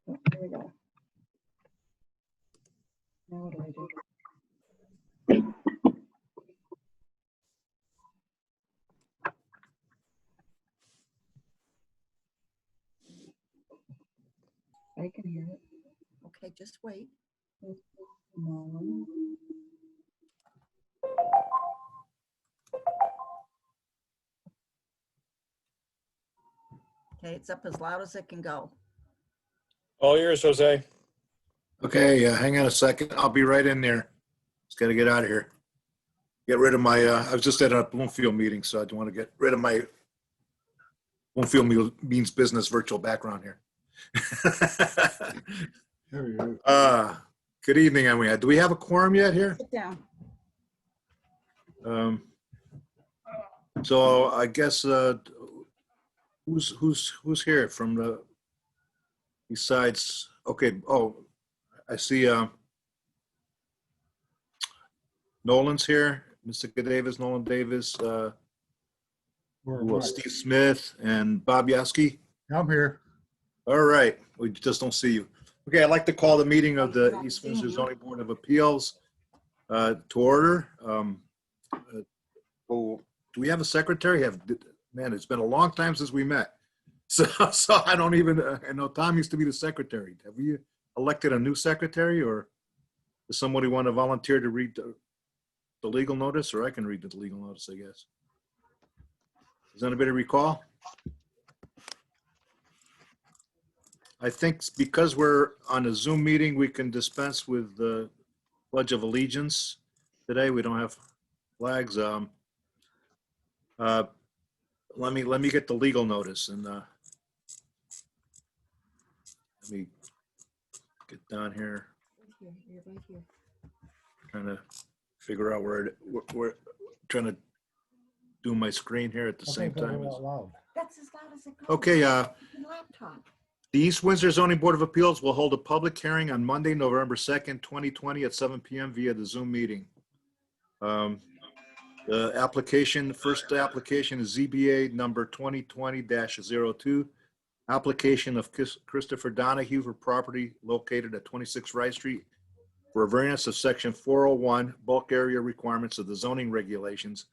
Oh, here we go. Now what do I do? I can hear it. Okay, just wait. No. Okay, it's up as loud as it can go. All yours, Jose. Okay, hang on a second. I'll be right in there. Just got to get out of here. Get rid of my, I was just at a Bloomfield meeting, so I don't want to get rid of my Bloomfield Means Business virtual background here. Good evening, everyone. Do we have a quorum yet here? Sit down. So I guess who's here from the besides? Okay. Oh, I see. Nolan's here. Mr. Davis, Nolan Davis, Steve Smith, and Bob Yaski. I'm here. All right. We just don't see you. Okay. I'd like to call the meeting of the East Windsor Zoning Board of Appeals to order. Oh, do we have a secretary? Man, it's been a long time since we met. So I don't even, I know Tom used to be the secretary. Have we elected a new secretary, or does somebody want to volunteer to read the legal notice, or I can read the legal notice, I guess. Does anybody recall? I think because we're on a Zoom meeting, we can dispense with the Pledge of Allegiance today. We don't have flags. Let me get the legal notice, and let me get down here. Right here, you're right here. Trying to figure out where we're trying to do my screen here at the same time. That's as loud as it goes. Okay, Laptop. the East Windsor Zoning Board of Appeals will hold a public hearing on Monday, November 2nd, 2020 at 7 p.m. via the Zoom meeting. The application, first application is ZBA number 2020-02. Application of Christopher Donahue for property located at 26 Rice Street for a variance of section 401 bulk area requirements of the zoning regulations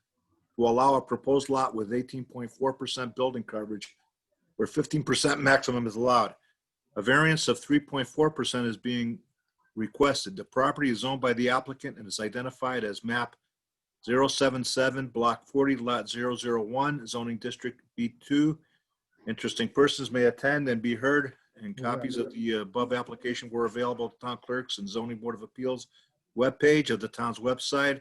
to allow a proposed lot with 18.4% building coverage where 15% maximum is allowed. A variance of 3.4% is being requested. The property is owned by the applicant and is identified as map 077 block 40 lot 001 zoning district B2. Interesting persons may attend and be heard, and copies of the above application were available at the town clerks and zoning board of appeals webpage of the town's website,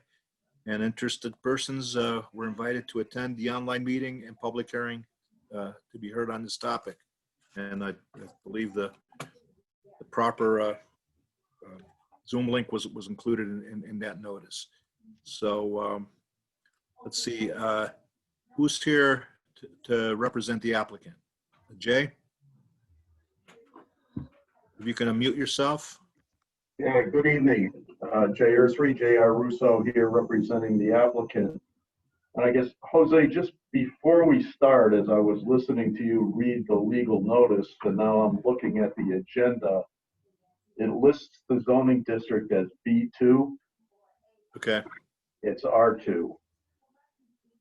and interested persons were invited to attend the online meeting and public hearing to be heard on this topic. And I believe the proper Zoom link was included in that notice. So let's see, who's here to represent the applicant? Jay? If you can unmute yourself. Yeah, good evening. Jay Ursary, J.R. Russo here representing the applicant. And I guess, Jose, just before we start, as I was listening to you read the legal notice, and now I'm looking at the agenda, it lists the zoning district as B2. Okay. It's R2.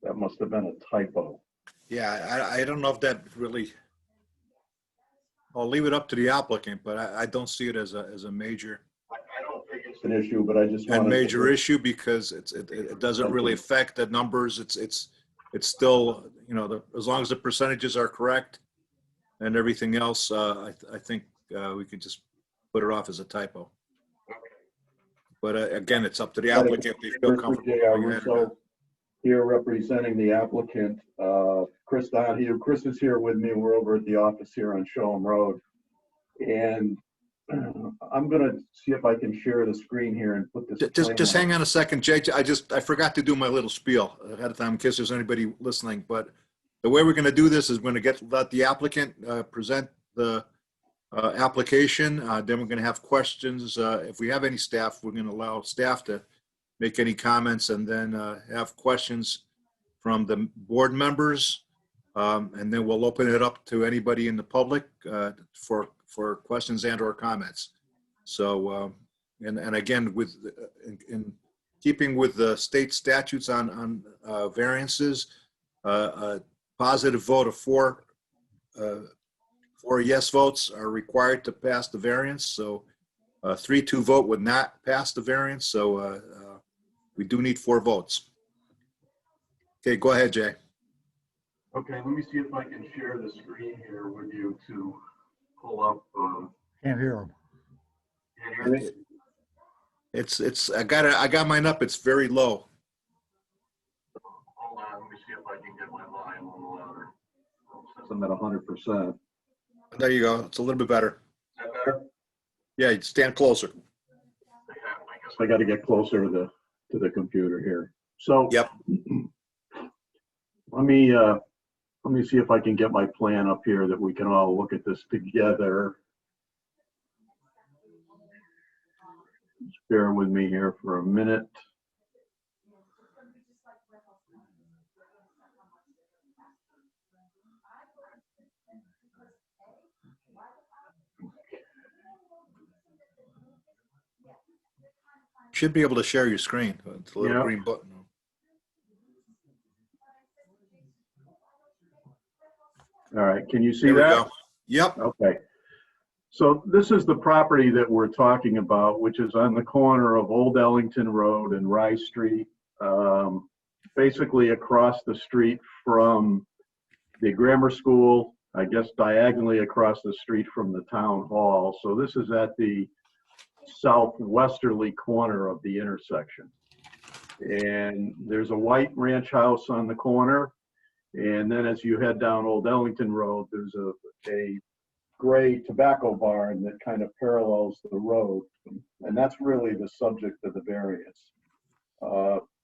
That must have been a typo. Yeah, I don't know if that really, I'll leave it up to the applicant, but I don't see it as a major. I don't think it's an issue, but I just wanted And major to... issue because it doesn't really affect the numbers. It's still, you know, as long as the percentages are correct and everything else, I think we could just put it off as a typo. But again, it's up to the applicant. They feel comfortable. J.R. Russo here representing the applicant, Chris Donahue. Chris is here with me. We're over at the office here on Showham Road. And I'm going to see if I can share the screen here and put this. Just hang on a second, Jay. I forgot to do my little spiel ahead of time in case there's anybody listening. But the way we're going to do this is we're going to let the applicant present the application. Then we're going to have questions. If we have any staff, we're going to allow staff to make any comments, and then have questions from the board members. And then we'll open it up to anybody in the public for for questions and or comments. So, and again, in keeping with the state statutes on variances, a positive vote of four yes votes are required to pass the variance. So a 3-2 vote would not pass the variance. So we do need 4 votes. Okay, go ahead, Jay. Okay, let me see if I can share the screen here with you to pull up. Can't hear him. Can you hear me? It's I got mine up. It's very low. Hold on, let me see if I can get my volume a little louder. It says I'm at 100%. There you go. It's a little bit better. Is that better? Yeah, you stand closer. I guess I got to get closer to the computer here. So Yep. Let me see if I can get my plan up here that we can all look at this together. Just bear with me here for a minute. Should be able to share your screen. It's a little Yeah. green button. All right, can you see There we that? go. Yep. Okay. So this is the property that we're talking about, which is on the corner of Old Ellington Road and Rye Street, basically across the street from the grammar school, I guess diagonally across the street from the town hall. So this is at the southwesterly corner of the intersection. And there's a white ranch house on the corner. And then as you head down Old Ellington Road, there's a gray tobacco barn that kind of parallels the road. And that's really the subject of the variance.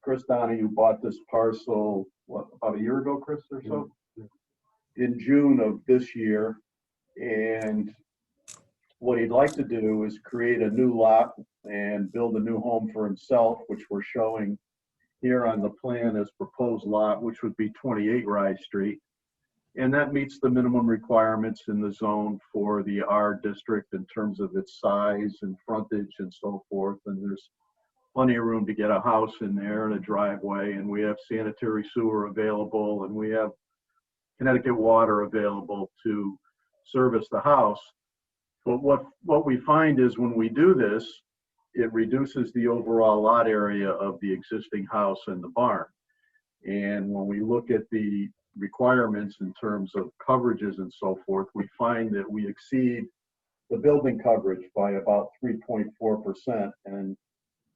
Chris Donahue bought this parcel, what, about a year ago, Chris, or so? In June of this year. And what he'd like to do is create a new lot and build a new home for himself, which we're showing here on the plan as proposed lot, which would be 28 Rye Street. And that meets the minimum requirements in the zone for the R district in terms of its size and frontage and so forth. And there's plenty of room to get a house in there and a driveway. And we have sanitary sewer available, and we have Connecticut water available to service the house. But what we find is when we do this, it reduces the overall lot area of the existing house and the barn. And when we look at the requirements in terms of coverages and so forth, we find that we exceed the building coverage by about 3.4%. And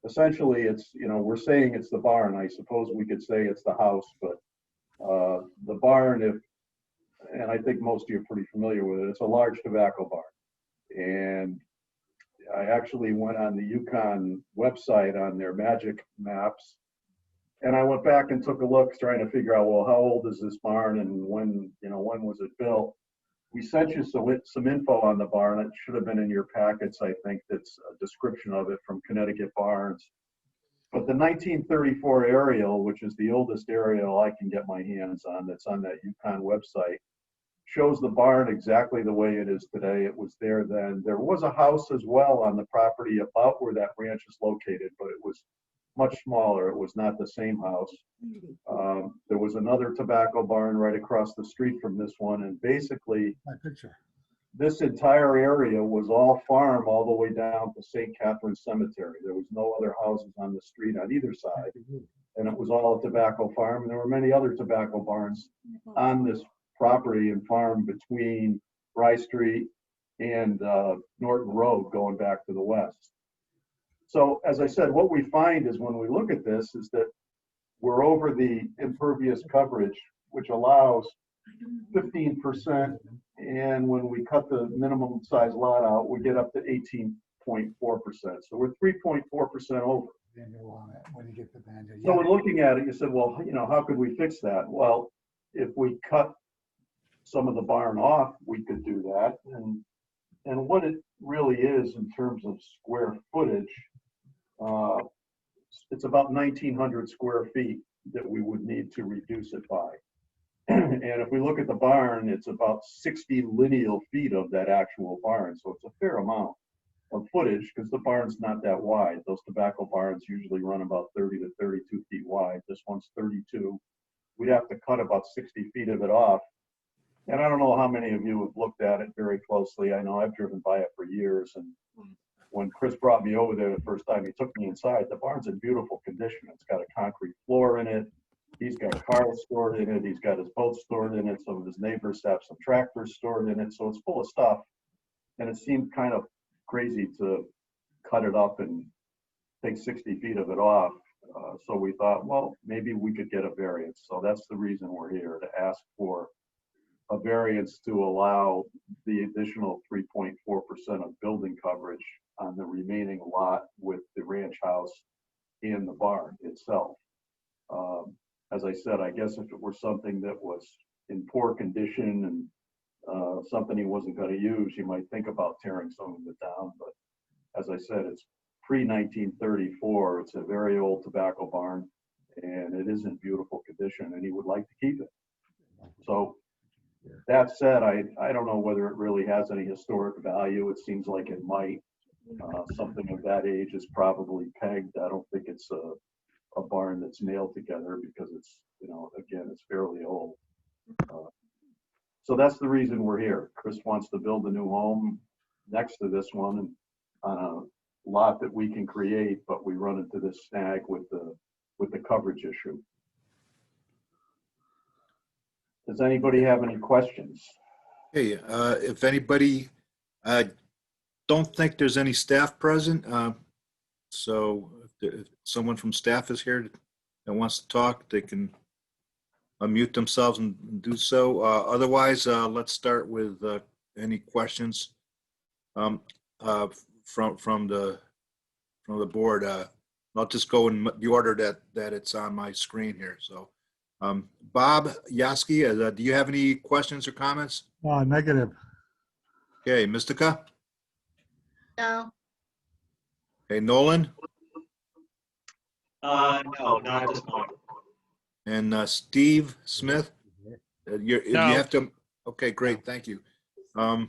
essentially it's, we're saying it's the barn. I suppose we could say it's the house, but the barn, and I think most of you are pretty familiar with it, it's a large tobacco barn. And I actually went on the Yukon website on their magic maps, and I went back and took a look trying to figure out, well, how old is this barn and when was it built? We sent you some info on the barn. It should have been in your packets, I think. That's a description of it from Connecticut Barns. But the 1934 aerial, which is the oldest aerial I can get my hands on, that's on that Yukon website, shows the barn exactly the way it is today. It was there then. There was a house as well on the property about where that ranch is located, but it was much smaller. It was not the same house. There was another tobacco barn right across the street from this one. And basically, My picture. this entire area was all farm all the way down to St. Catherine's Cemetery. There was no other houses on the street on either side. And it was all a tobacco farm. And there were many other tobacco barns on this property and farm between Rye Street and Norton Road going back to the west. So as I said, what we find is when we look at this is that we're over the impervious coverage, which allows 15%. And when we cut the minimum size lot out, we get up to 18.4%. So we're 3.4% over. Manual on it when you get the manual. So we're looking at it, you said, well, how could we fix that? Well, if we cut some of the barn off, we could do that. And what it really is in terms of square footage, it's about 1,900 square feet that we would need to reduce it by. And if we look at the barn, it's about 60 lineal feet of that actual barn. So it's a fair amount of footage because the barn's not that wide. Those tobacco barns usually run about 30 to 32 feet wide. This one's 32. We'd have to cut about 60 feet of it off. And I don't know how many of you have looked at it very closely. I know I've driven by it for years. And when Chris brought me over there the first time, he took me inside. The barn's in beautiful condition. It's got a concrete floor in it. He's got cars stored in it. He's got his boat stored in it. Some of his neighbors have some tractors stored in it. So it's full of stuff. And it seemed kind of crazy to cut it up and take 60 feet of it off. So we thought, well, maybe we could get a variance. So that's the reason we're here, to ask for a variance to allow the additional 3.4% of building coverage on the remaining lot with the ranch house and the barn itself. As I said, I guess if it were something that was in poor condition and something he wasn't going to use, you might think about tearing some of it down. But as I said, it's pre-1934. It's a very old tobacco barn, and it is in beautiful condition, and he would like to keep it. So that said, I don't know whether it really has any historic value. It seems like it might. Something of that age is probably pegged. I don't think it's a barn that's nailed together because it's, you know, again, it's fairly old. So that's the reason we're here. Chris wants to build a new home next to this one and on a lot that we can create, but we run into this snag with the coverage issue. Does anybody have any questions? Hey, if anybody, I don't think there's any staff present. So if someone from staff is here that wants to talk, they can unmute themselves and do so. Otherwise, let's start with any questions from the board. I'll just go in the order that it's on my screen here. So, Bob Yaski, do you have any questions or comments? Negative. Okay, Mystica. No. Okay, Nolan No, not at this point. and Steve Smith. You have to. Okay, great, thank you. No,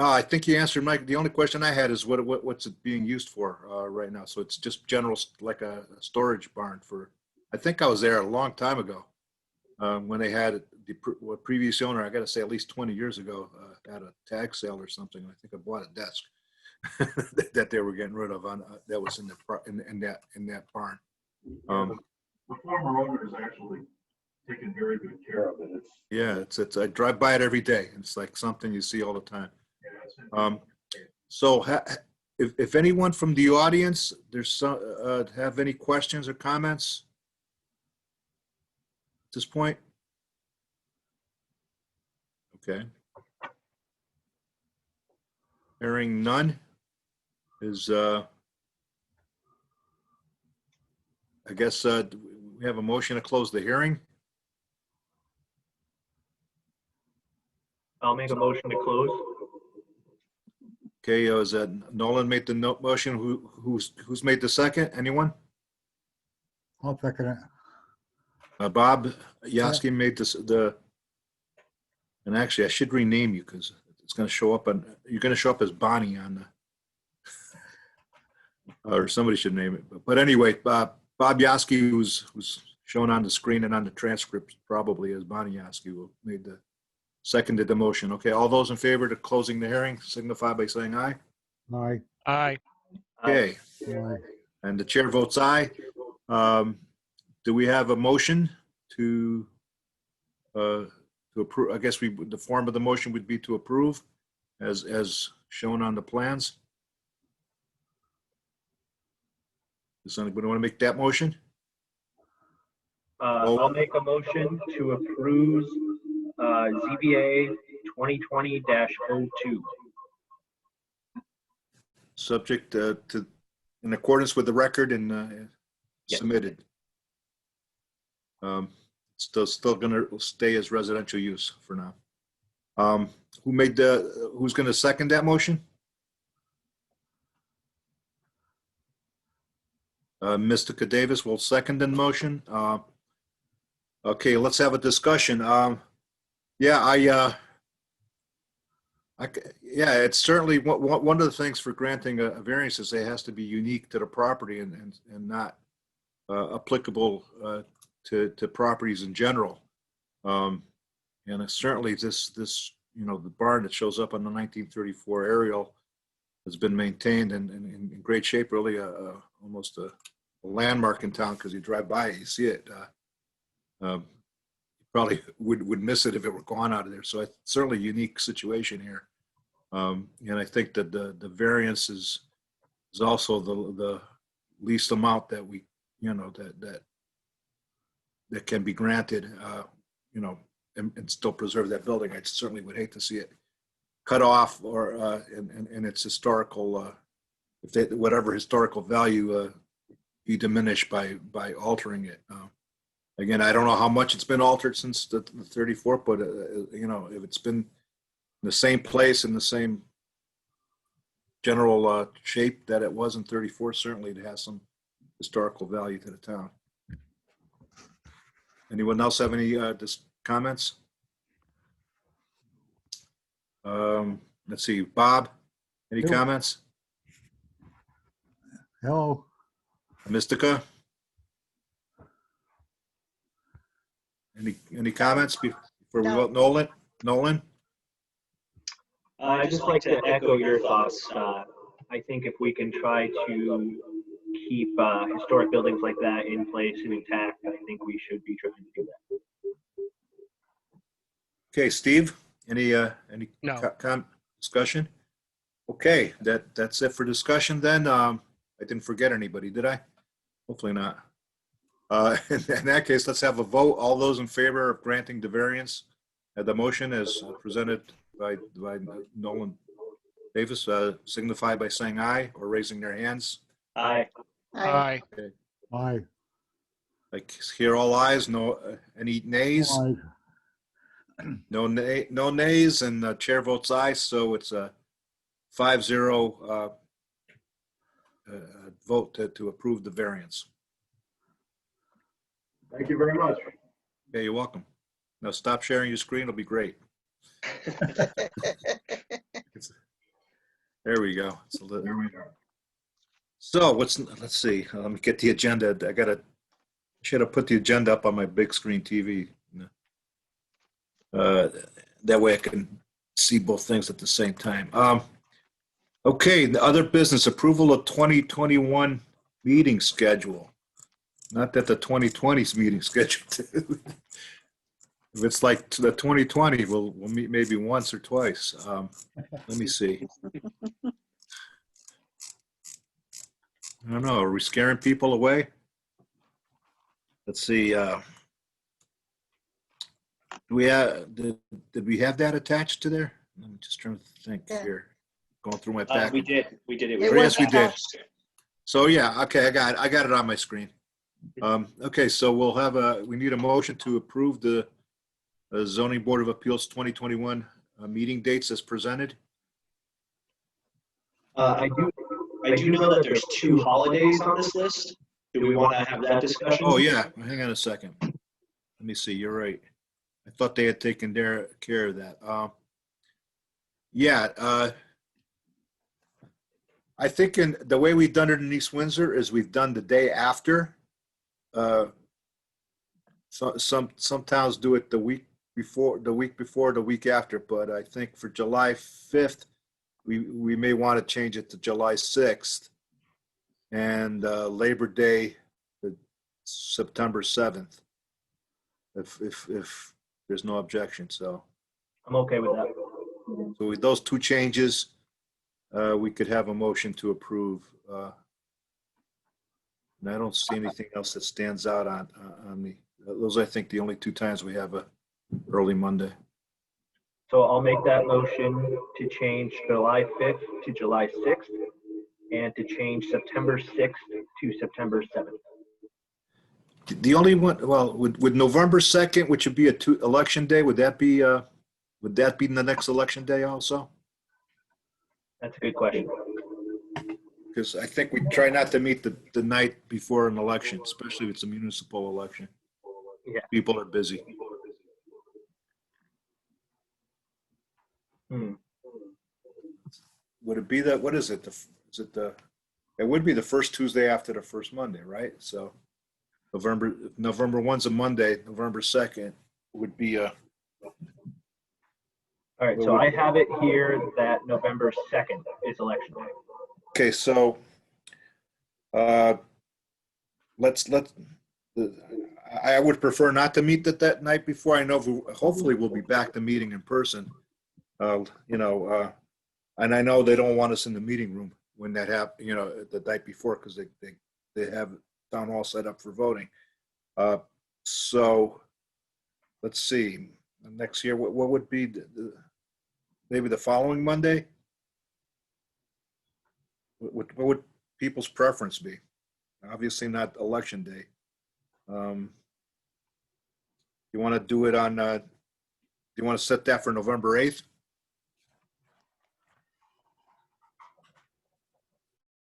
I think you answered Mike. The only question I had is what's it being used for right now? So it's just general, like a storage barn for. I think I was there a long time ago when they had the previous owner. I got to say, at least 20 years ago, at a tag sale or something. I think I bought a desk that they were getting rid of on that was in that barn. The former owner is actually taking very good care of it. It's I drive by it every day. It's like something you see all the time. So if anyone from the audience have any questions or comments at this point? Okay. Hearing none is I guess we have a motion to close the hearing. I'll make a motion to close. Okay, is that Nolan made the motion? Who's made the second? Anyone? I'll second it. Bob Yaski made and actually I should rename you because it's going to show up you're going to show up as Bonnie on or somebody should name it. But anyway, Bob Yaski, who's shown on the screen and on the transcript probably as Bonnie Yaski, who seconded the motion. Okay, all those in favor to closing the hearing signify by saying aye. Aye. Aye. Okay, Aye. and the chair votes aye. Do we have a motion to approve? I guess the form of the motion would be to approve as shown on the plans. Does anybody want to make that motion? I'll make a motion to approve ZBA 2020-02. Subject to, in accordance with the record and Yes. submitted. Still going to stay as residential use for now. Who's going to second that motion? Mystica Davis will second the motion. Okay, let's have a discussion. Yeah, yeah, it's certainly one of the things for granting a variance is it has to be unique to the property and not applicable to properties in general. And it's certainly this, the barn that shows up on the 1934 aerial has been maintained in great shape, really almost a landmark in town because you drive by it, you see it. Probably would miss it if it were gone out of there. So it's certainly a unique situation here. And I think that the variance is also the least amount that we, that can be granted, and still preserve that building. I certainly would hate to see it cut off or in its historical, whatever historical value be diminished by altering it. Again, I don't know how much it's been altered since the 34th, but if it's been in the same place in the same general shape that it was in 34, certainly it has some historical value to the town. Anyone else have any comments? Let's see, Bob, any Nope. comments? Hello. Mystica? Any comments before we No. vote? Nolan? I'd just like to echo your thoughts. I think if we can try to keep historic buildings like that in place and intact, I think we should be trying to do that. Okay, Steve, any No. discussion? Okay, that's it for discussion then. I didn't forget anybody, did I? Hopefully not. In that case, let's have a vote. All those in favor of granting the variance, the motion as presented by Nolan Davis, signify by saying aye or raising their hands. Aye. Aye. Aye. I hear all ayes. No, any nays? Aye. No nays, and the chair votes aye. So it's a 5-0 vote to approve the variance. Thank you very much. Yeah, you're welcome. Now stop sharing your screen. It'll be great. There we go. There we go. So let's see. Let me get the agenda. Should have put the agenda up on my big screen TV. That way I can see both things at the same time. Okay, the other business, approval of 2021 meeting schedule. Not that the 2020's meeting schedule. If it's like the 2020, we'll meet maybe once or twice. Let me see. I don't know. Are we scaring people away? Let's see. Did we have that attached to there? I'm just trying to think Yeah. here. Going through my pack. We did. It It Oh, was yes, we did. attached. So yeah, okay, I got it on my screen. Okay, so we need a motion to approve the Zoning Board of Appeals 2021 meeting dates as presented. I do know that there's 2 holidays on this list. Do we want to have that discussion? Oh yeah, hang on a second. Let me see. You're right. I thought they had taken care of that. Yeah, I think in the way we've done it in East Windsor is we've done the day after. Some towns do it the week before, the week after. But I think for July 5th, we may want to change it to July 6th, and Labor Day, September 7th, if there's no objection. So I'm okay with that. So with those 2 changes, we could have a motion to approve. And I don't see anything else that stands out on me. Those, I think, the only 2 times we have a early Monday. So I'll make that motion to change July 5th to July 6th and to change September 6th to September 7th. The only one, well, would November 2nd, which would be election day, would that be the next election day also? That's a good question. Because I think we try not to meet the night before an election, especially if it's a municipal election. Yeah. People are busy. Would it be that, what is it? Is it it would be the first Tuesday after the first Monday, right? So November 1's a Monday, November 2nd would be All right, so I have it here that November 2nd is election day. okay, so I would prefer not to meet that night before. I know hopefully we'll be back to meeting in person. And I know they don't want us in the meeting room when that happens, the night before, because they have town hall set up for voting. So let's see, next year, what would be maybe the following Monday? What would people's preference be? Obviously not election day. You want to do it on, do you want to set that for November 8th?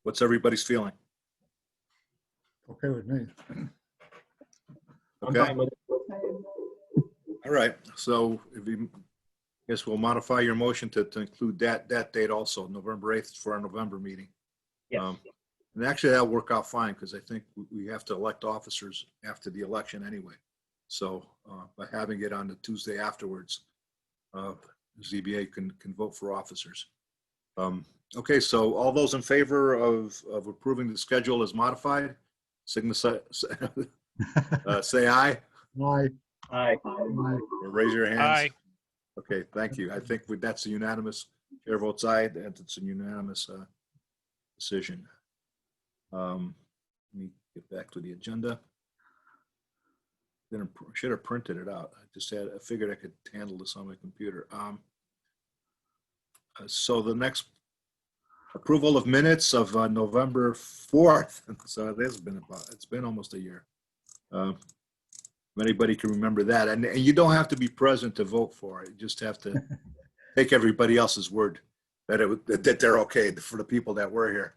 What's everybody's feeling? Okay with me. I'm Okay, fine with it. all right. So if you, I guess we'll modify your motion to include that date also, November 8th for our November meeting. Yes. And actually that'll work out fine because I think we have to elect officers after the election anyway. So by having it on the Tuesday afterwards, ZBA can vote for officers. Okay, so all those in favor of approving the schedule as modified, say aye Aye. Aye. Aye. or raise your hands. Aye. Okay, thank you. I think that's a unanimous, chair votes aye, and it's a unanimous decision. Let me get back to the agenda. Then I should have printed it out. I figured I could handle this on my computer. So the next approval of minutes of November 4th. So it's been almost a year. If anybody can remember that. And you don't have to be present to vote for it. You just have to take everybody else's word that they're okay for the people that were here.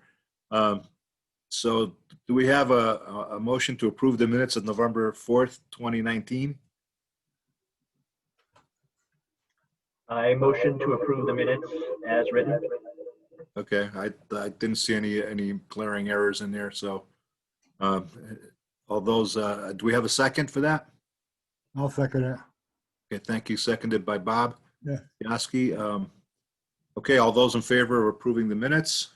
So do we have a motion to approve the minutes of November 4th, 2019? I motion to approve the minutes as written. Okay, I didn't see any glaring errors in there, so all those, do we have a second for that? I'll second it. Okay, thank you. Seconded by Bob Yeah. Yaski. Okay, all those in favor of approving the minutes?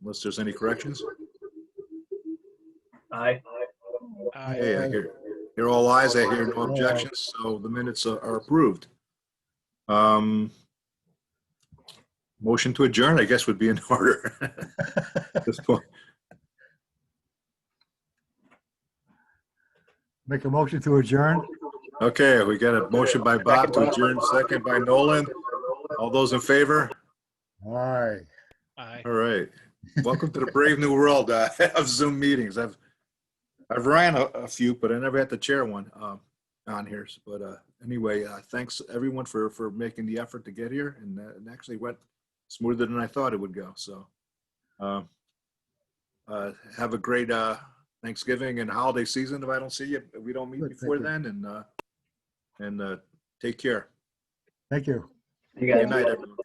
Unless there's any corrections? Aye. Aye. Hey, I hear all ayes. I hear no objections, so the minutes are approved. Motion to adjourn, I guess, would be in order at this point. Make a motion to adjourn. Okay, we got a motion by Bob to adjourn, second by Nolan. All those in favor? Aye. Aye. All right. Welcome to the brave new world of Zoom meetings. I've ran a few, but I never had to chair one on here. But anyway, thanks everyone for making the effort to get here, and it actually went smoother than I thought it would go. So have a great Thanksgiving and holiday season. If I don't see you, if we don't meet Good, before thank then, and take care. Thank you. You guys. Good night, everyone.